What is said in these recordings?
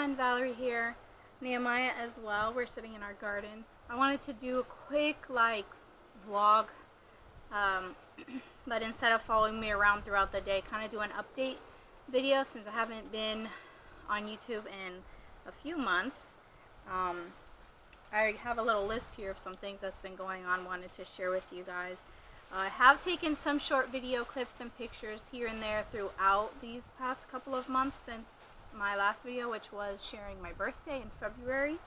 friend Valerie here, Nehemiah as well. We're sitting in our garden. I wanted to do a quick vlog, but instead of following me around throughout the day, kind of do an update video since I haven't been on YouTube in a few months. I have a little list here of some things that's been going on, wanted to share with you guys. I have taken some short video clips and pictures here and there throughout these past couple of months since my last video, which was sharing my birthday in February.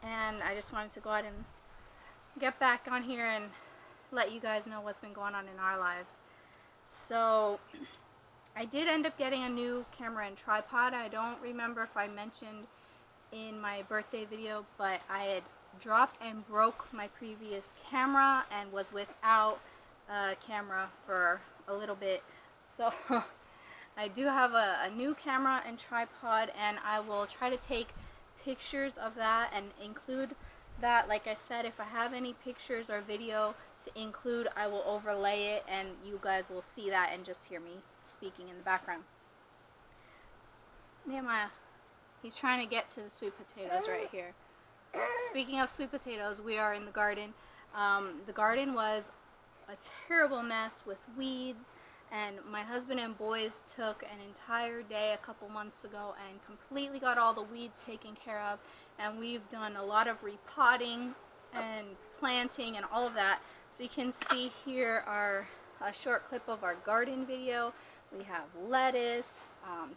And I just wanted to go ahead and get back on here and let you guys know what's been going on in our lives. So I did end up getting a new camera and tripod. I don't remember if I mentioned in my birthday video, but I had dropped and broke my previous camera and was without a camera for a little bit. So I do have a new camera and tripod, and I will try to take pictures of that and include that. Like I said, if I have any pictures or video to include, I will overlay it and you guys will see that and just hear me speaking in the background. Nehemiah, he's trying to get to the sweet potatoes right here. Speaking of sweet potatoes, we are in the garden. The garden was a terrible mess with weeds, and my husband and boys took an entire day a couple months ago and completely got all the weeds taken care of, and we've done a lot of repotting and planting and all of that. So you can see here a short clip of our garden video. We have lettuce,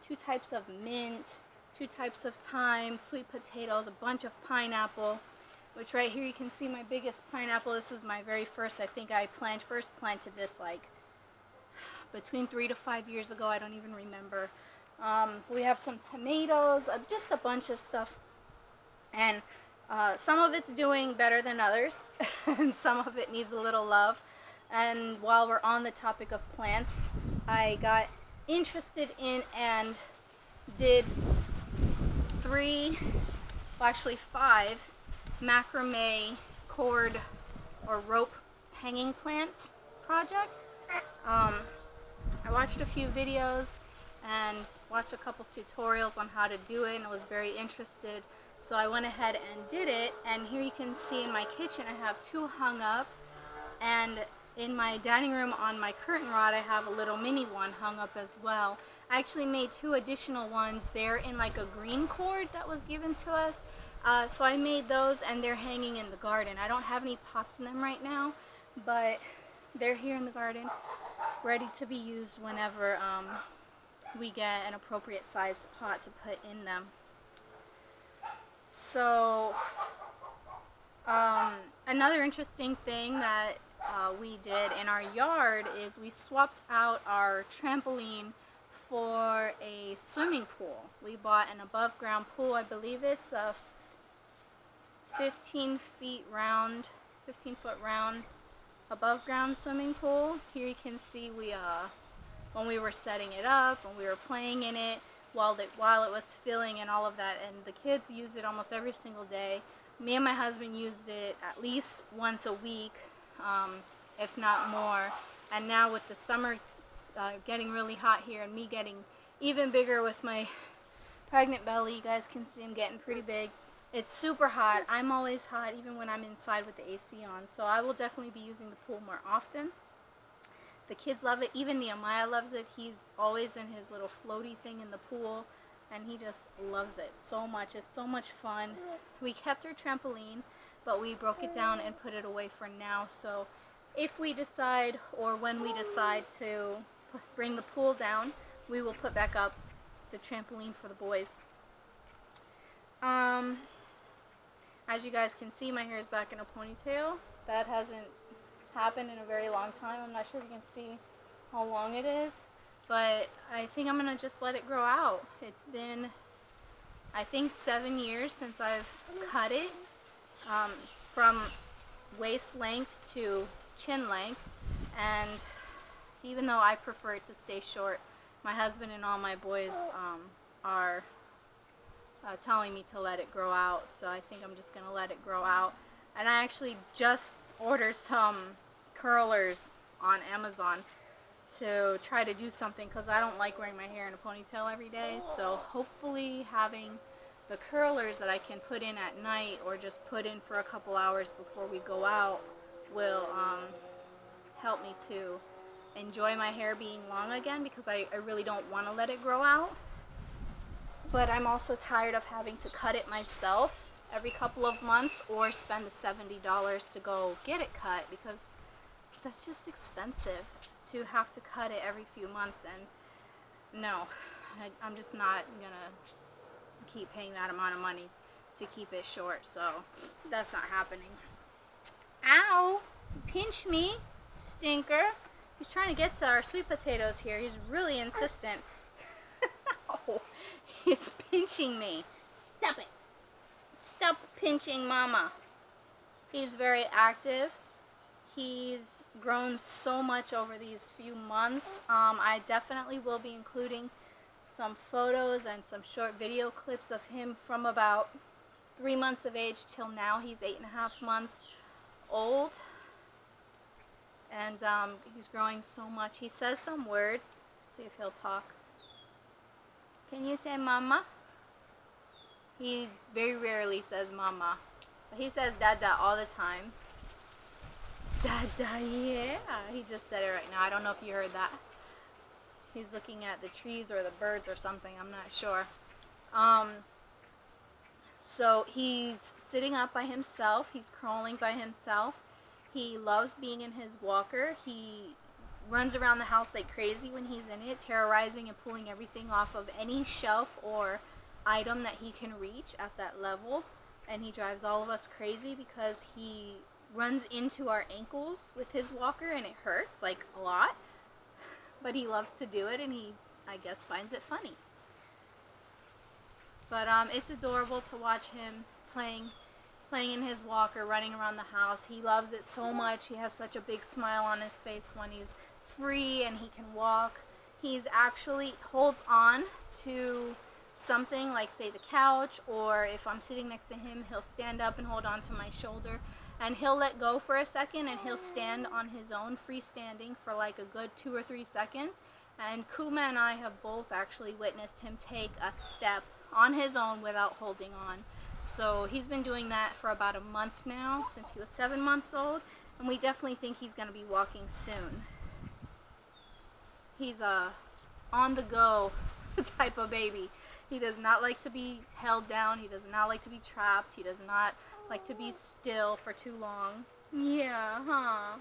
2 types of mint, 2 types of thyme, sweet potatoes, a bunch of pineapple, which right here you can see my biggest pineapple. This is my very first. I think I first planted this between 3 to 5 years ago. I don't even remember. We have some tomatoes, just a bunch of stuff, and some of it's doing better than others and some of it needs a little love. And while we're on the topic of plants, I got interested in and did 5 macrame cord or rope hanging plant projects. I watched a few videos and watched a couple tutorials on how to do it, and I was very interested, so I went ahead and did it. And here you can see in my kitchen I have 2 hung up, and in my dining room on my curtain rod I have a little mini one hung up as well. I actually made 2 additional ones there in a green cord that was given to us. So I made those, and they're hanging in the garden. I don't have any pots in them right now, but they're here in the garden, ready to be used whenever we get an appropriate size pot to put in them. So another interesting thing that we did in our yard is we swapped out our trampoline for a swimming pool. We bought an above ground pool. I believe it's a 15 foot round above ground swimming pool. Here you can see when we were setting it up, when we were playing in it, while it was filling and all of that, and the kids used it almost every single day. Me and my husband used it at least once a week, if not more. And now with the summer getting really hot here, and me getting even bigger with my pregnant belly, you guys can see I'm getting pretty big. It's super hot. I'm always hot even when I'm inside with the AC on, so I will definitely be using the pool more often. The kids love it. Even Nehemiah loves it. He's always in his little floaty thing in the pool, and he just loves it so much. It's so much fun. We kept our trampoline, but we broke it down and put it away for now. So if we decide, or when we decide to bring the pool down, we will put back up the trampoline for the boys. As you guys can see, my hair is back in a ponytail. That hasn't happened in a very long time. I'm not sure if you can see how long it is, but I think I'm gonna just let it grow out. It's been, I think, 7 years since I've cut it, from waist length to chin length, and even though I prefer it to stay short, my husband and all my boys are telling me to let it grow out, so I think I'm just gonna let it grow out. And I actually just ordered some curlers on Amazon to try to do something, because I don't like wearing my hair in a ponytail every day. So hopefully having the curlers that I can put in at night or just put in for a couple hours before we go out will help me to enjoy my hair being long again, because I really don't want to let it grow out. But I'm also tired of having to cut it myself every couple of months or spend the $70 to go get it cut, because that's just expensive to have to cut it every few months. And no, I'm just not gonna keep paying that amount of money to keep it short, so that's not happening. Ow! Pinch me, stinker. He's trying to get to our sweet potatoes here. He's really insistent. Oh, it's pinching me. Stop it. Stop pinching mama. He's very active. He's grown so much over these few months. I definitely will be including some photos and some short video clips of him from about 3 months of age till now. He's 8.5 months old, and he's growing so much. He says some words. Let's see if he'll talk. Can you say mama? He very rarely says mama, but he says dada all the time. Dada, yeah. He just said it right now. I don't know if you heard that. He's looking at the trees or the birds or something. I'm not sure. So he's sitting up by himself. He's crawling by himself. He loves being in his walker. He runs around the house like crazy when he's in it, terrorizing and pulling everything off of any shelf or item that he can reach at that level. And he drives all of us crazy because he runs into our ankles with his walker and it hurts, like a lot. But he loves to do it, and he, I guess, finds it funny. But it's adorable to watch him playing in his walker, running around the house. He loves it so much. He has such a big smile on his face when he's free and he can walk. He's actually holds on to something, like say the couch, or if I'm sitting next to him, he'll stand up and hold on to my shoulder. And he'll let go for a second, and he'll stand on his own, freestanding, for like a good 2 or 3 seconds. And Kuma and I have both actually witnessed him take a step on his own without holding on. So he's been doing that for about a month now, since he was 7 months old. And we definitely think he's going to be walking soon. He's a on-the-go type of baby. He does not like to be held down. He does not like to be trapped. He does not like to be still for too long. Yeah, huh?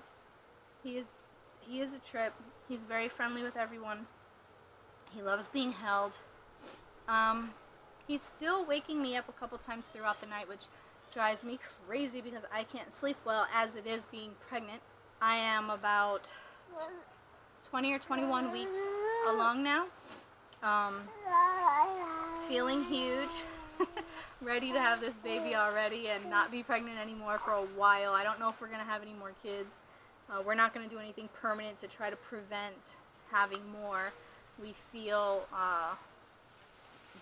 He is a trip. He's very friendly with everyone. He loves being held. He's still waking me up a couple times throughout the night, which drives me crazy because I can't sleep well as it is being pregnant. I am about 20 or 21 weeks along now. Feeling huge. Ready to have this baby already and not be pregnant anymore for a while. I don't know if we're going to have any more kids. We're not going to do anything permanent to try to prevent having more. We feel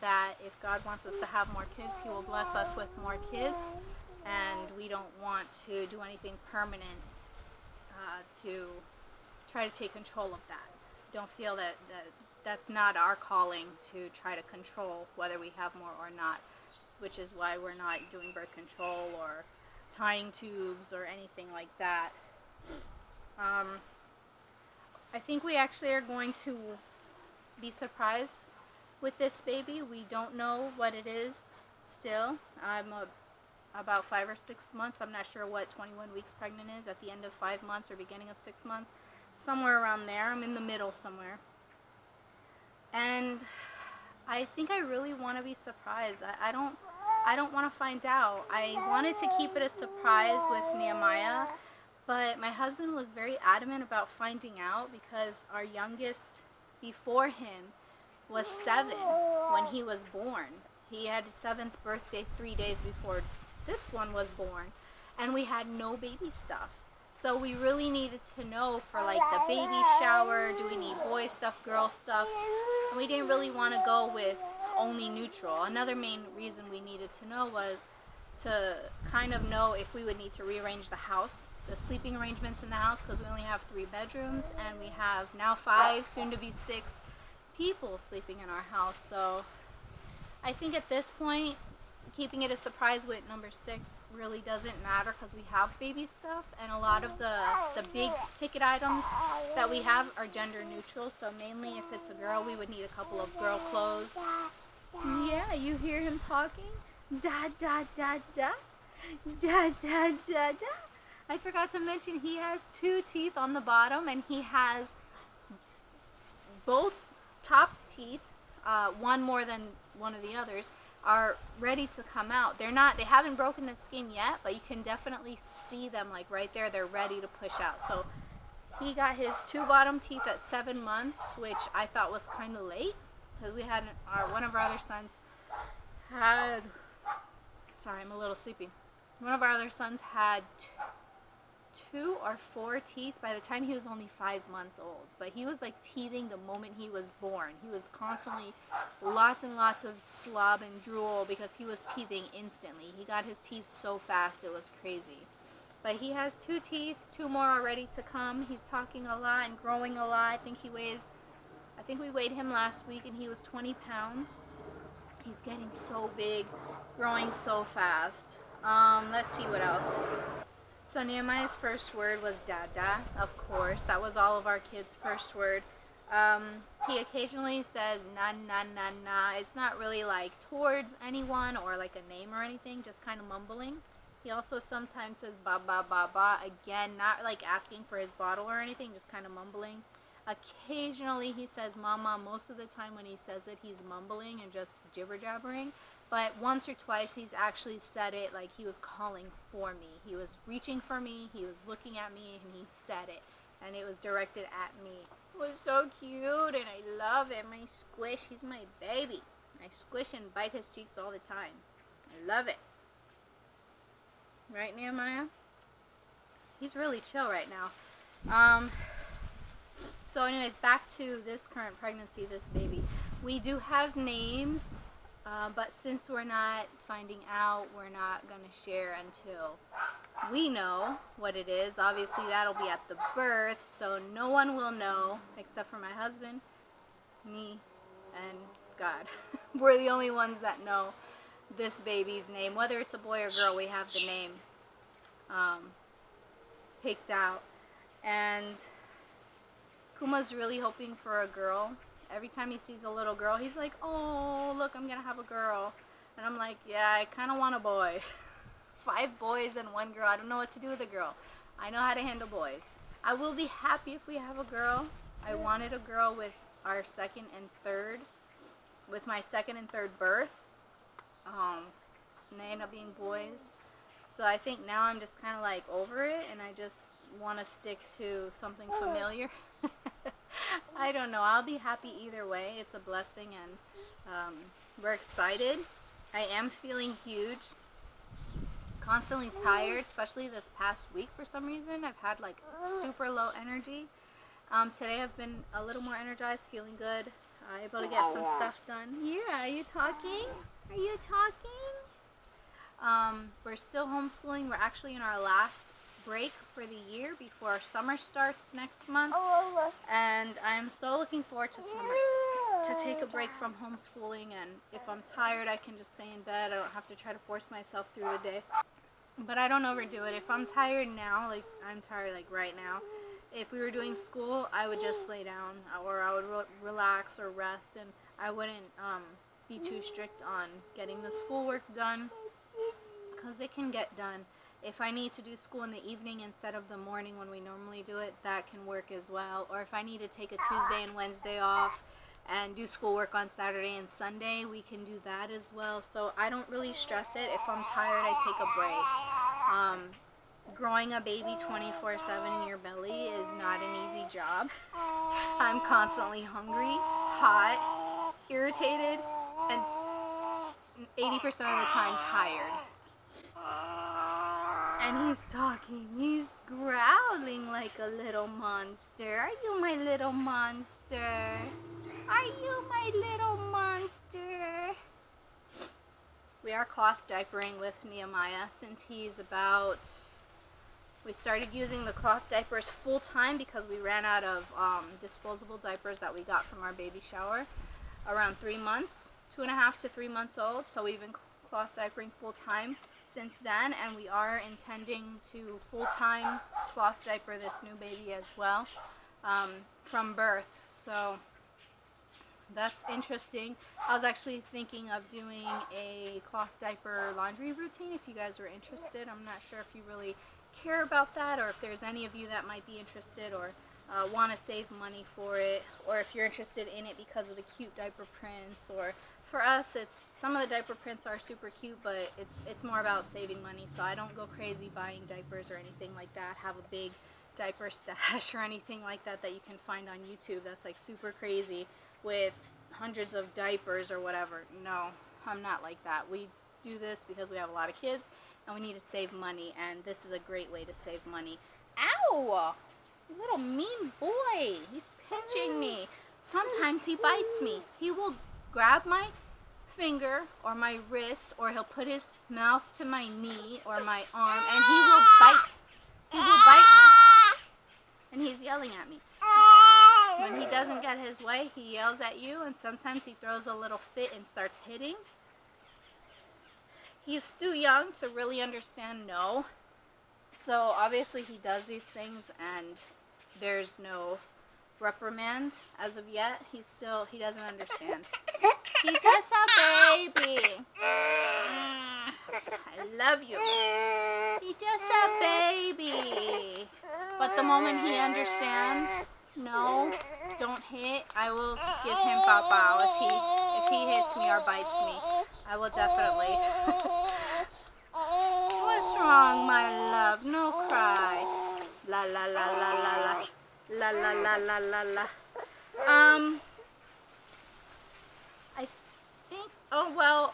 that if God wants us to have more kids, He will bless us with more kids, and we don't want to do anything permanent to try to take control of that. Don't feel that that's not our calling to try to control whether we have more or not, which is why we're not doing birth control or tying tubes or anything like that. I think we actually are going to be surprised with this baby. We don't know what it is still. I'm about 5 or 6 months. I'm not sure what 21 weeks pregnant is, at the end of 5 months or beginning of 6 months. Somewhere around there. I'm in the middle somewhere. And I think I really want to be surprised. I don't want to find out. I wanted to keep it a surprise with Nehemiah, but my husband was very adamant about finding out because our youngest before him was 7 when he was born. He had his 7th birthday 3 days before this one was born, and we had no baby stuff. So we really needed to know for like the baby shower, do we need boy stuff, girl stuff? And we didn't really want to go with only neutral. Another main reason we needed to know was to kind of know if we would need to rearrange the house, the sleeping arrangements in the house, because we only have 3 bedrooms and we have now 5, soon to be 6 people sleeping in our house. So I think at this point keeping it a surprise with number 6 really doesn't matter because we have baby stuff, and a lot of the big ticket items that we have are gender neutral. So mainly if it's a girl, we would need a couple of girl clothes. Yeah, you hear him talking? Da da da da. Da da da da. I forgot to mention he has 2 teeth on the bottom, and he has both top teeth, one more than one of the others, are ready to come out. They haven't broken the skin yet, but you can definitely see them like right there. They're ready to push out. So he got his 2 bottom teeth at 7 months, which I thought was kind of late because we had one of our other sons had, sorry, I'm a little sleepy. One of our other sons had 2 or 4 teeth by the time he was only 5 months old, but he was like teething the moment he was born. He was constantly lots and lots of slob and drool because he was teething instantly. He got his teeth so fast, it was crazy. But he has 2 teeth, 2 more are ready to come. He's talking a lot and growing a lot. I think we weighed him last week and he was 20 pounds. He's getting so big, growing so fast. Let's see what else. So Nehemiah's first word was dada, of course. That was all of our kids' first word. He occasionally says na na na na. It's not really like towards anyone or like a name or anything, just kind of mumbling. He also sometimes says ba ba ba ba. Again, not like asking for his bottle or anything, just kind of mumbling. Occasionally he says mama. Most of the time when he says it, he's mumbling and just jibber jabbering. But once or twice he's actually said it like he was calling for me. He was reaching for me, he was looking at me, and he said it. And it was directed at me. It was so cute, and I love it. My squish, he's my baby. I squish and bite his cheeks all the time. I love it. Right, Nehemiah? He's really chill right now. So anyways, back to this current pregnancy, this baby. We do have names. But since we're not finding out, we're not going to share until we know what it is. Obviously, that'll be at the birth, so no one will know except for my husband, me, and God. We're the only ones that know this baby's name. Whether it's a boy or girl, we have the name picked out. And Kuma's really hoping for a girl. Every time he sees a little girl, he's like, oh, look, I'm going to have a girl. And I'm like, yeah, I kind of want a boy. 5 boys and 1 girl. I don't know what to do with a girl. I know how to handle boys. I will be happy if we have a girl. I wanted a girl with our 2nd and 3rd, with my 2nd and 3rd birth. And they end up being boys. So I think now I'm just kind of like over it, and I just want to stick to something familiar. I don't know. I'll be happy either way. It's a blessing, and we're excited. I am feeling huge. Constantly tired, especially this past week for some reason. I've had like super low energy. Today I've been a little more energized, feeling good, able to get some stuff done. Yeah, are you talking? Are you talking? We're still homeschooling. We're actually in our last break for the year before summer starts next month, and I'm so looking forward to summer, to take a break from homeschooling. And if I'm tired, I can just stay in bed. I don't have to try to force myself through the day, but I don't overdo it. If I'm tired now, like I'm tired like right now, if we were doing school, I would just lay down, or I would relax or rest, and I wouldn't be too strict on getting the schoolwork done, because it can get done. If I need to do school in the evening instead of the morning when we normally do it, that can work as well. Or if I need to take a Tuesday and Wednesday off and do schoolwork on Saturday and Sunday, we can do that as well. So I don't really stress it. If I'm tired, I take a break. Growing a baby 24/7 in your belly is not an easy job. I'm constantly hungry, hot, irritated, and 80% of the time tired. And he's talking, he's growling like a little monster. Are you my little monster? Are you my little monster? We are cloth diapering with Nehemiah since he's about... We started using the cloth diapers full time because we ran out of disposable diapers that we got from our baby shower around 3 months, 2.5 to 3 months old. So we've been cloth diapering full-time since then, and we are intending to full-time cloth diaper this new baby as well, from birth. So that's interesting. I was actually thinking of doing a cloth diaper laundry routine if you guys were interested. I'm not sure if you really care about that, or if there's any of you that might be interested, or want to save money for it, or if you're interested in it because of the cute diaper prints. Or for us, it's some of the diaper prints are super cute, but it's more about saving money. So I don't go crazy buying diapers or anything like that, have a big diaper stash or anything like that that you can find on YouTube that's like super crazy with hundreds of diapers or whatever. No, I'm not like that. We do this because we have a lot of kids and we need to save money, and this is a great way to save money. Ow! You little mean boy. He's pinching me. Sometimes he bites me. He will grab my finger or my wrist, or he'll put his mouth to my knee or my arm, and he will bite. He will bite me. And he's yelling at me. When he doesn't get his way, he yells at you, and sometimes he throws a little fit and starts hitting. He's too young to really understand no. So obviously he does these things and there's no reprimand as of yet. He doesn't understand. He's just a baby. I love you. He's just a baby. But the moment he understands, no, don't hit, I will give him pow-pow if he hits me or bites me. I will definitely. What's wrong, my love? No cry. La la la la la la. La la la la la la. I think, oh well,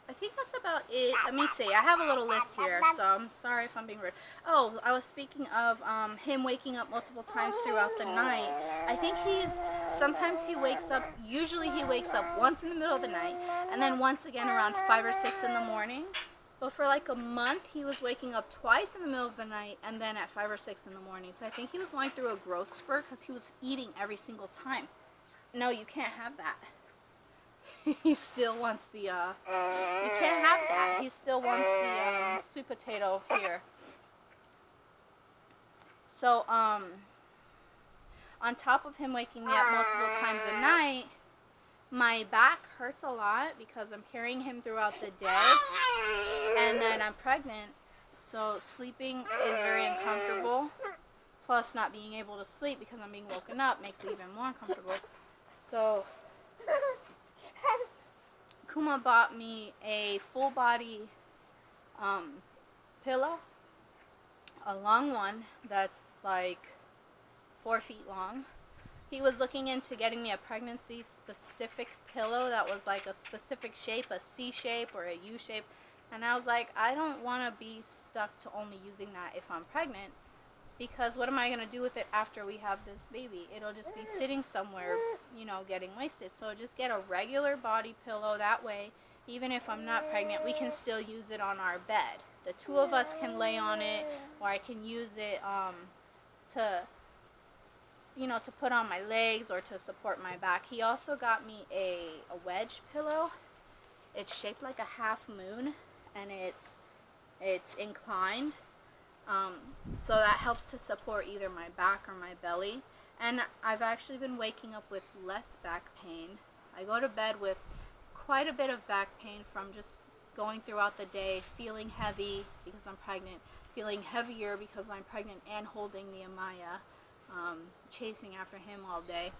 I think that's about it. Let me see. I have a little list here, so I'm sorry if I'm being rude. Oh, I was speaking of him waking up multiple times throughout the night. I think sometimes he wakes up, usually he wakes up once in the middle of the night, and then once again around 5 or 6 in the morning. But for like a month, he was waking up twice in the middle of the night, and then at 5 or 6 in the morning. So I think he was going through a growth spurt because he was eating every single time. No, you can't have that. He still wants the, you can't have that. He still wants the sweet potato here. So, on top of him waking me up multiple times a night, my back hurts a lot because I'm carrying him throughout the day, and then I'm pregnant, so sleeping is very uncomfortable, plus not being able to sleep because I'm being woken up makes it even more uncomfortable. So Kuma bought me a full body pillow, a long one that's like 4 feet long. He was looking into getting me a pregnancy specific pillow that was like a specific shape, a C shape or a U shape, and I was like, I don't want to be stuck to only using that if I'm pregnant, because what am I going to do with it after we have this baby? It'll just be sitting somewhere, you know, getting wasted. So just get a regular body pillow. That way, even if I'm not pregnant, we can still use it on our bed. The two of us can lay on it, or I can use it to put on my legs or to support my back. He also got me a wedge pillow. It's shaped like a half moon, and it's inclined. So that helps to support either my back or my belly. And I've actually been waking up with less back pain. I go to bed with quite a bit of back pain from just going throughout the day, feeling heavy because I'm pregnant, feeling heavier because I'm pregnant and holding Nehemiah, chasing after him all day.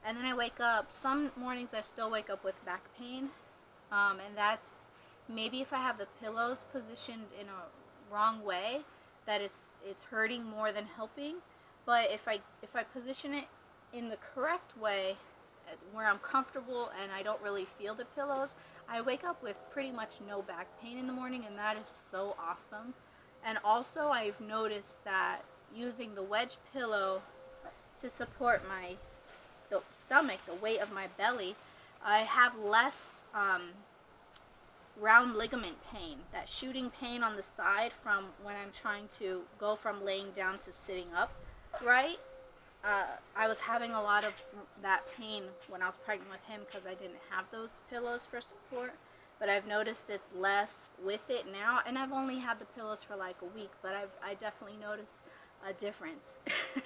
And then I wake up, some mornings I still wake up with back pain, and that's maybe if I have the pillows positioned in a wrong way, that it's hurting more than helping. But if I position it in the correct way, where I'm comfortable and I don't really feel the pillows, I wake up with pretty much no back pain in the morning, and that is so awesome. And also I've noticed that using the wedge pillow to support my stomach, the weight of my belly, I have less round ligament pain, that shooting pain on the side from when I'm trying to go from laying down to sitting up, right? I was having a lot of that pain when I was pregnant with him because I didn't have those pillows for support. but I've noticed it's less with it now, and I've only had the pillows for like a week, but I definitely noticed a difference.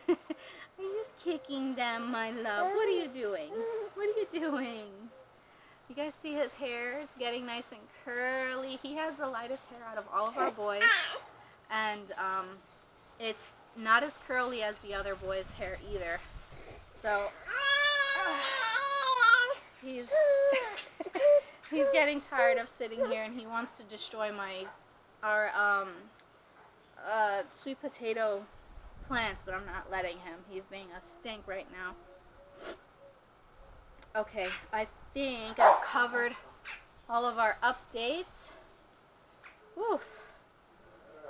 Are you just kicking them, my love? What are you doing? What are you doing? You guys see his hair? It's getting nice and curly. He has the lightest hair out of all of our boys, and it's not as curly as the other boys' hair either. So he's he's getting tired of sitting here, and he wants to destroy our sweet potato plants, but I'm not letting him. He's being a stink right now. Okay, I think I've covered all of our updates. Whew.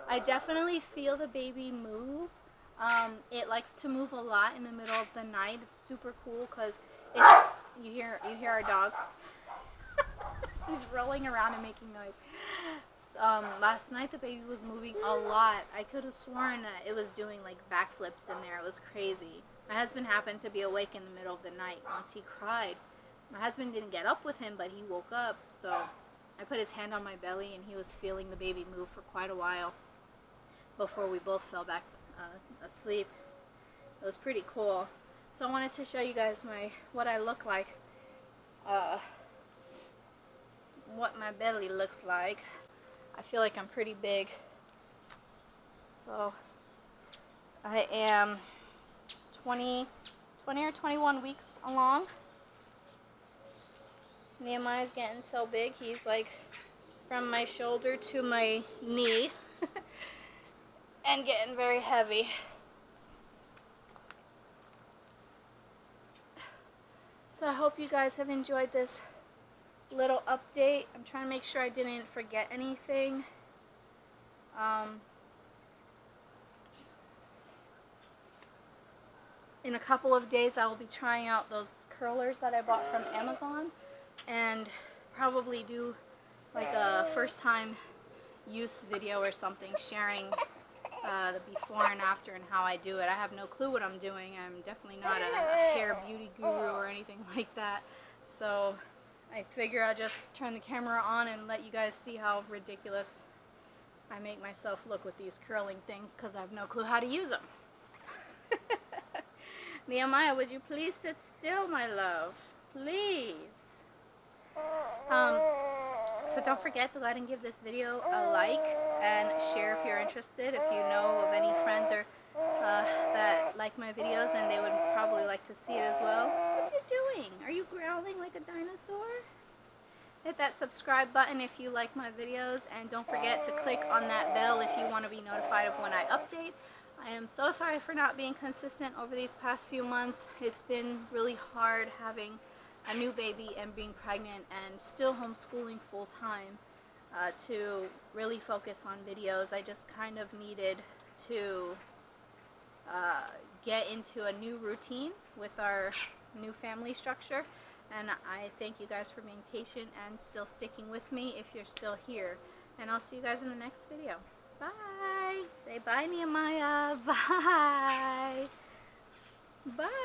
I definitely feel the baby move. It likes to move a lot in the middle of the night. It's super cool because you hear our dog. He's rolling around and making noise. Last night the baby was moving a lot. I could have sworn that it was doing like backflips in there. It was crazy. My husband happened to be awake in the middle of the night once he cried. My husband didn't get up with him, but he woke up, so I put his hand on my belly and he was feeling the baby move for quite a while before we both fell back asleep. It was pretty cool. So I wanted to show you guys what I look like, what my belly looks like. I feel like I'm pretty big. So I am 20 or 21 weeks along. Nehemiah's getting so big, he's like from my shoulder to my knee and getting very heavy. So I hope you guys have enjoyed this little update. I'm trying to make sure I didn't forget anything. In a couple of days I will be trying out those curlers that I bought from Amazon and probably do like a first time use video or something sharing the before and after and how I do it. I have no clue what I'm doing. I'm definitely not a hair beauty guru or anything like that. So I figure I'll just turn the camera on and let you guys see how ridiculous I make myself look with these curling things because I have no clue how to use them. Nehemiah, would you please sit still, my love? Please. So don't forget to go ahead and give this video a like and share if you're interested. If you know of any friends or that like my videos and they would probably like to see it as well. What are you doing? Are you growling like a dinosaur? Hit that subscribe button if you like my videos, and don't forget to click on that bell if you want to be notified of when I update. I am so sorry for not being consistent over these past few months. It's been really hard having a new baby and being pregnant and still homeschooling full time to really focus on videos. I just kind of needed to get into a new routine with our new family structure, and I thank you guys for being patient and still sticking with me if you're still here, and I'll see you guys in the next video. Bye. Say bye, Nehemiah. Bye. Bye.